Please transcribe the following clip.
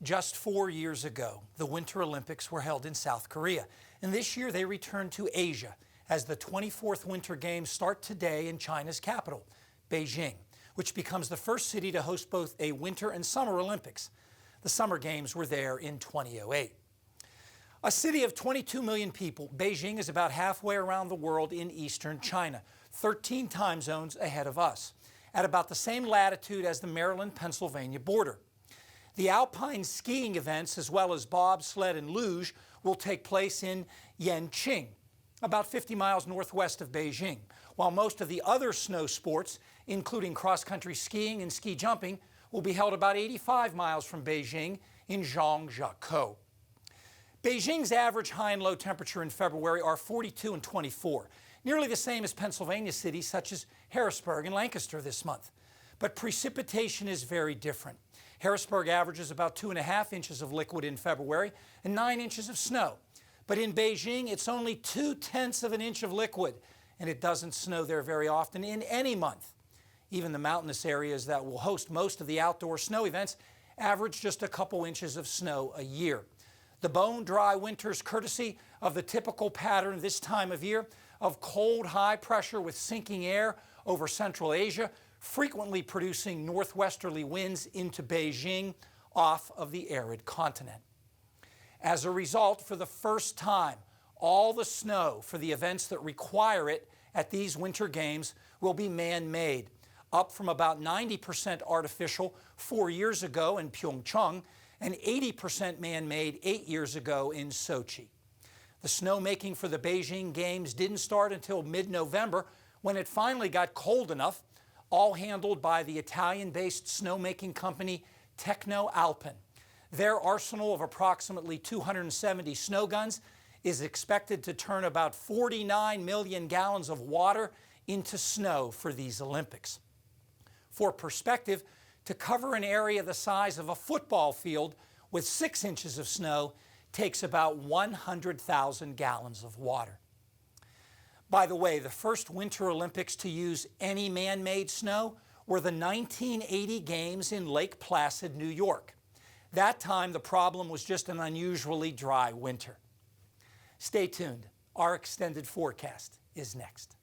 Just 4 years ago, the Winter Olympics were held in South Korea, and this year they returned to Asia as the 24th Winter Games start today in China's capital, Beijing, which becomes the first city to host both a Winter and Summer Olympics. The Summer Games were there in 2008. A city of 22 million people, Beijing is about halfway around the world in eastern China, 13 time zones ahead of us, at about the same latitude as the Maryland-Pennsylvania border. The alpine skiing events, as well as bobsled and luge, will take place in Yanqing, about 50 miles northwest of Beijing, while most of the other snow sports, including cross-country skiing and ski jumping, will be held about 85 miles from Beijing in Zhangjiakou. Beijing's average high and low temperature in February are 42 and 24, nearly the same as Pennsylvania cities such as Harrisburg and Lancaster this month. But precipitation is very different. Harrisburg averages about 2.5 inches of liquid in February and 9 inches of snow. But in Beijing, it's only 0.2 of an inch of liquid, and it doesn't snow there very often in any month. Even the mountainous areas that will host most of the outdoor snow events average just a couple inches of snow a year. The bone-dry winters, courtesy of the typical pattern this time of year of cold, high pressure with sinking air over Central Asia, frequently producing northwesterly winds into Beijing off of the arid continent. As a result, for the first time, all the snow for the events that require it at these Winter Games will be man-made, up from about 90% artificial 4 years ago in Pyeongchang and 80% man-made 8 years ago in Sochi. The snowmaking for the Beijing Games didn't start until mid-November, when it finally got cold enough, all handled by the Italian-based snowmaking company Techno Alpine. Their arsenal of approximately 270 snow guns is expected to turn about 49 million gallons of water into snow for these Olympics. For perspective, to cover an area the size of a football field with 6 inches of snow takes about 100,000 gallons of water. By the way, the first Winter Olympics to use any man-made snow were the 1980 Games in Lake Placid, New York. That time, the problem was just an unusually dry winter. Stay tuned. Our extended forecast is next.